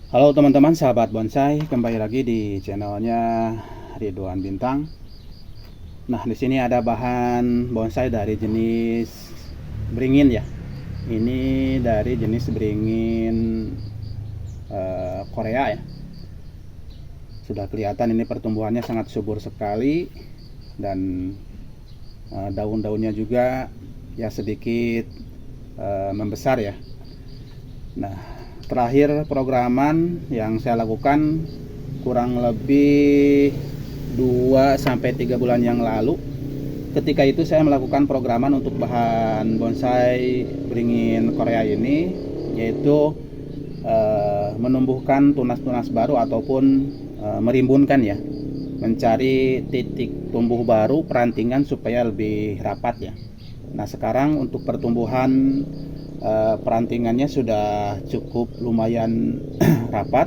Halo teman-teman sahabat bonsai, kembali lagi di channelnya Ridwan Bintang. Nah, di sini ada bahan bonsai dari jenis beringin ya. Ini dari jenis beringin Korea ya. Sudah kelihatan ini pertumbuhannya sangat subur sekali dan daun-daunnya juga ya sedikit membesar ya. Nah, terakhir programan yang saya lakukan kurang lebih 2-3 bulan yang lalu. Ketika itu saya melakukan programan untuk bahan bonsai beringin Korea ini, yaitu menumbuhkan tunas-tunas baru ataupun merimbunkan ya, mencari titik tumbuh baru perantingan supaya lebih rapat ya. Nah, sekarang untuk pertumbuhan perantingannya sudah cukup lumayan rapat.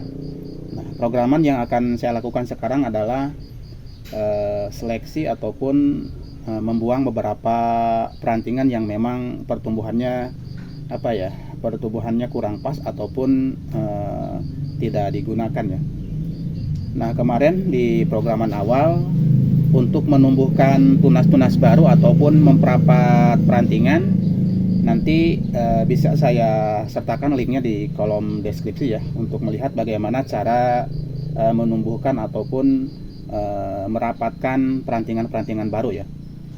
Nah, programan yang akan saya lakukan sekarang adalah seleksi ataupun membuang beberapa perantingan yang memang pertumbuhannya pertumbuhannya kurang pas ataupun tidak digunakan ya. Nah, kemarin di programan awal untuk menumbuhkan tunas-tunas baru ataupun memperapat perantingan, nanti bisa saya sertakan linknya di kolom deskripsi ya, untuk melihat bagaimana cara menumbuhkan ataupun merapatkan perantingan-perantingan baru ya.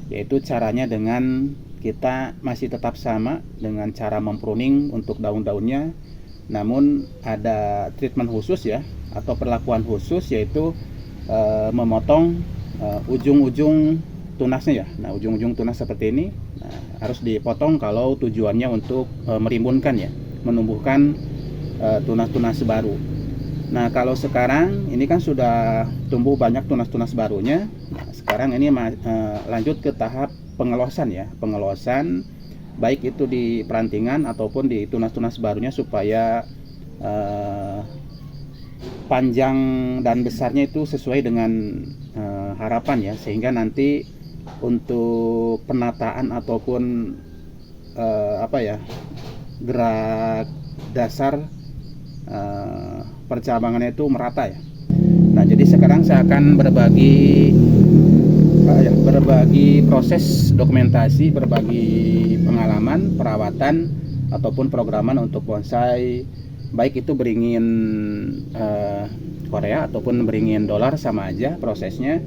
Yaitu caranya dengan kita masih tetap sama dengan cara mempruning untuk daun-daunnya, namun ada treatment khusus ya, atau perlakuan khusus, yaitu memotong ujung-ujung tunasnya ya. Nah, ujung-ujung tunas seperti ini harus dipotong kalau tujuannya untuk merimbunkan ya, menumbuhkan tunas-tunas baru. Nah, kalau sekarang ini kan sudah tumbuh banyak tunas-tunas barunya. Nah, sekarang ini lanjut ke tahap pengelosan ya, pengelosan baik itu di perantingan ataupun di tunas-tunas barunya, supaya panjang dan besarnya itu sesuai dengan harapan ya, sehingga nanti untuk penataan ataupun gerak dasar percabangannya itu merata ya. Nah, jadi sekarang saya akan berbagi proses dokumentasi, berbagi pengalaman perawatan ataupun programan untuk bonsai, baik itu beringin Korea ataupun beringin dolar, sama aja prosesnya.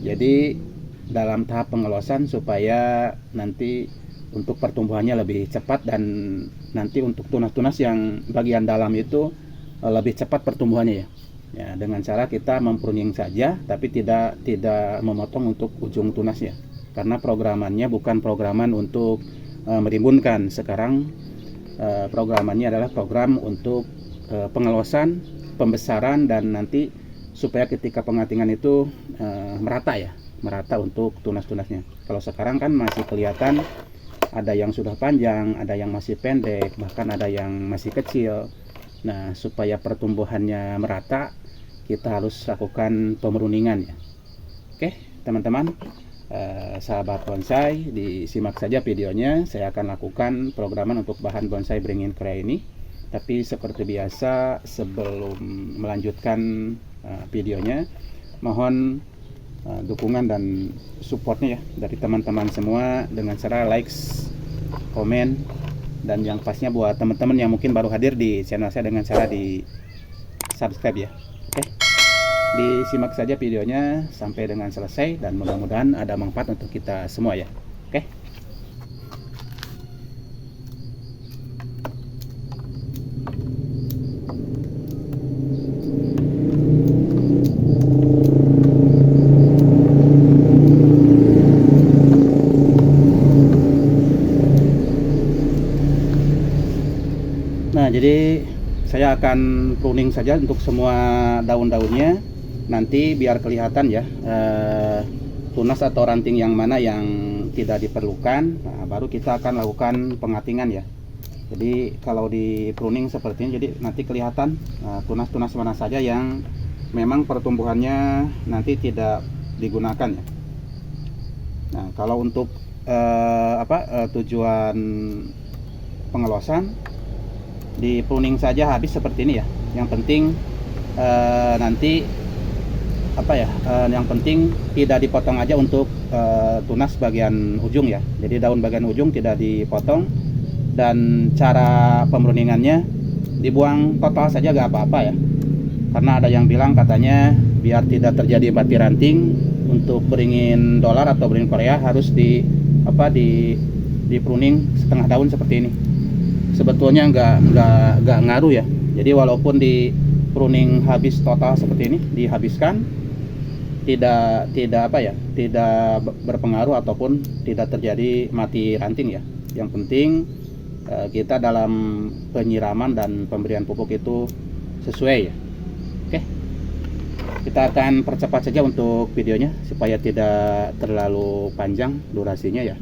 Jadi dalam tahap pengelosan supaya nanti untuk pertumbuhannya lebih cepat, dan nanti untuk tunas-tunas yang bagian dalam itu lebih cepat pertumbuhannya ya. Ya, dengan cara kita mempruning saja, tapi tidak memotong untuk ujung tunasnya, karena programannya bukan programan untuk merimbunkan. Sekarang programannya adalah program untuk pengelosan, pembesaran, dan nanti supaya ketika pengatingan itu merata untuk tunas-tunasnya. Kalau sekarang kan masih kelihatan ada yang sudah panjang, ada yang masih pendek, bahkan ada yang masih kecil. Nah, supaya pertumbuhannya merata, kita harus lakukan pemruningan ya. Oke teman-teman, sahabat bonsai, disimak saja videonya. Saya akan lakukan programan untuk bahan bonsai beringin Korea ini. Tapi seperti biasa, sebelum melanjutkan videonya, mohon dukungan dan supportnya ya dari teman-teman semua, dengan cara likes, komen, dan yang pastinya buat teman-teman yang mungkin baru hadir di channel saya, dengan cara di subscribe ya. Oke, disimak saja videonya sampai dengan selesai, dan mudah-mudahan ada manfaat untuk kita semua ya. Oke. Nah, jadi saya akan pruning saja untuk semua daun-daunnya, nanti biar kelihatan ya tunas atau ranting yang mana yang tidak diperlukan. Nah, baru kita akan lakukan pengatingan ya. Jadi kalau di pruning seperti ini, jadi nanti kelihatan tunas-tunas mana saja yang memang pertumbuhannya nanti tidak digunakan ya. Nah, kalau untuk tujuan pengelosan, di pruning saja habis seperti ini ya. Yang penting nanti yang penting tidak dipotong aja untuk tunas bagian ujung ya. Jadi daun bagian ujung tidak dipotong, dan cara pemruningannya dibuang total saja gak apa-apa ya. Karena ada yang bilang katanya biar tidak terjadi mati ranting, untuk beringin dolar atau beringin Korea harus di pruning setengah daun seperti ini. Sebetulnya nggak ngaruh ya. Jadi walaupun di pruning habis total seperti ini, dihabiskan, tidak berpengaruh ataupun tidak terjadi mati ranting ya. Yang penting kita dalam penyiraman dan pemberian pupuk itu sesuai ya. Oke, kita akan percepat saja untuk videonya supaya tidak terlalu panjang durasinya ya.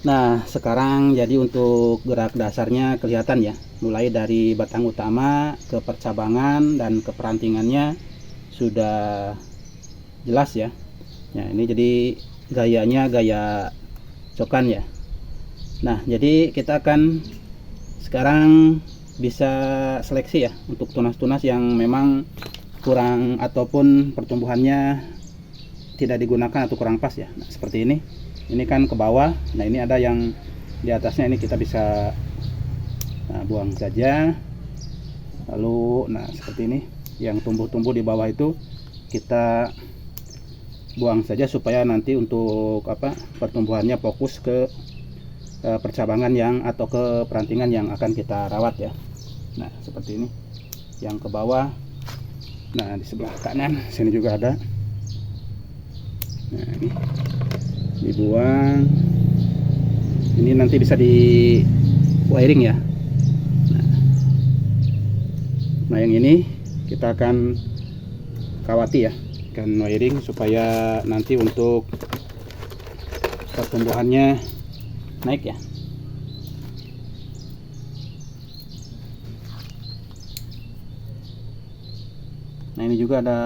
Nah, sekarang jadi untuk gerak dasarnya kelihatan ya, mulai dari batang utama ke percabangan dan ke perantingannya sudah jelas ya. Nah, ini jadi gayanya gaya cokan ya. Nah, jadi kita akan sekarang bisa seleksi ya untuk tunas-tunas yang memang kurang ataupun pertumbuhannya tidak digunakan atau kurang pas ya. Nah, seperti ini kan ke bawah. Nah, ini ada yang di atasnya, ini kita bisa buang saja. Lalu nah seperti ini yang tumbuh-tumbuh di bawah itu kita buang saja supaya nanti untuk pertumbuhannya fokus ke percabangan yang atau ke perantingan yang akan kita rawat ya. Nah, seperti ini yang ke bawah. Nah, di sebelah kanan sini juga ada. Nah, ini dibuang. Ini nanti bisa di wiring ya. Nah, yang ini kita akan kawati ya, akan wiring supaya nanti untuk pertumbuhannya naik ya. Nah, ini juga ada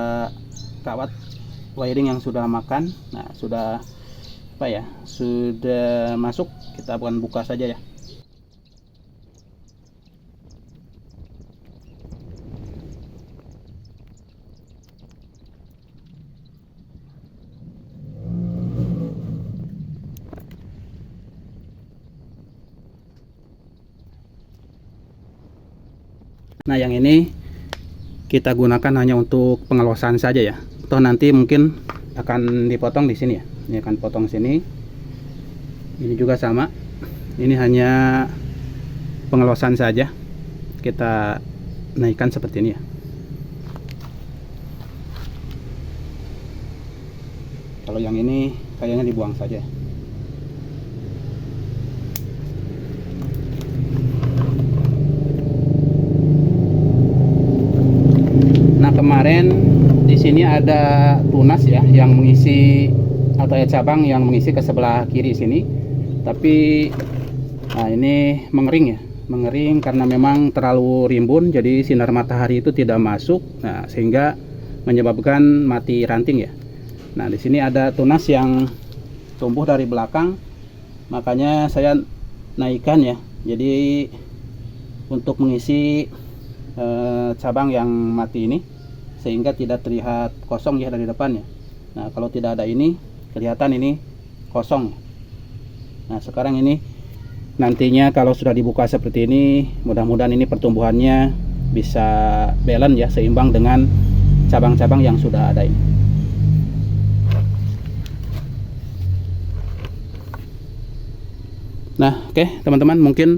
kawat wiring yang sudah makan. Nah, sudah sudah masuk. Kita akan buka saja ya. Nah, yang ini kita gunakan hanya untuk pengelosan saja ya. Atau nanti mungkin akan dipotong di sini ya. Ini akan potong sini. Ini juga sama. Ini hanya pengelosan saja. Kita naikkan seperti ini ya. Kalau yang ini kayaknya dibuang saja. Nah, kemarin di sini ada tunas ya yang mengisi, atau ya cabang yang mengisi ke sebelah kiri sini. Tapi nah, ini mengering ya, mengering karena memang terlalu rimbun, jadi sinar matahari itu tidak masuk. Nah, sehingga menyebabkan mati ranting ya. Nah, di sini ada tunas yang tumbuh dari belakang, makanya saya naikkan ya. Jadi untuk mengisi cabang yang mati ini sehingga tidak terlihat kosong ya dari depannya. Nah, kalau tidak ada ini kelihatan ini kosong. Nah, sekarang ini nantinya kalau sudah dibuka seperti ini, mudah-mudahan ini pertumbuhannya bisa balance ya, seimbang dengan cabang-cabang yang sudah ada ini. Nah, oke teman-teman, mungkin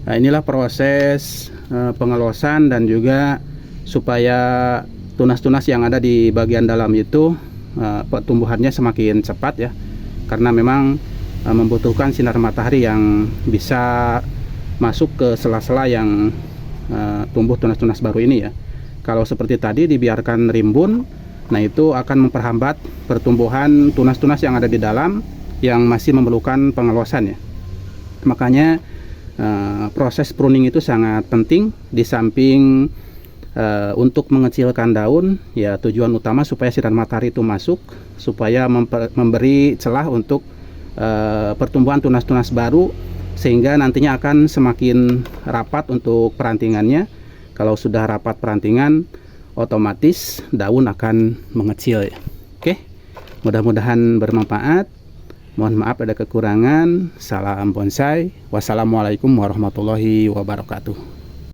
inilah proses pengelosan dan juga supaya tunas-tunas yang ada di bagian dalam itu pertumbuhannya semakin cepat ya, karena memang membutuhkan sinar matahari yang bisa masuk ke sela-sela yang tumbuh tunas-tunas baru ini ya. Kalau seperti tadi dibiarkan rimbun, nah itu akan memperhambat pertumbuhan tunas-tunas yang ada di dalam yang masih memerlukan pengelosan ya. Makanya proses pruning itu sangat penting. Di samping untuk mengecilkan daun ya, tujuan utama supaya sinar matahari itu masuk, supaya memberi celah untuk pertumbuhan tunas-tunas baru, sehingga nantinya akan semakin rapat untuk perantingannya. Kalau sudah rapat perantingan, otomatis daun akan mengecil ya. Oke, mudah-mudahan bermanfaat. Mohon maaf ada kekurangan. Salam bonsai. Wassalamualaikum warahmatullahi wabarakatuh.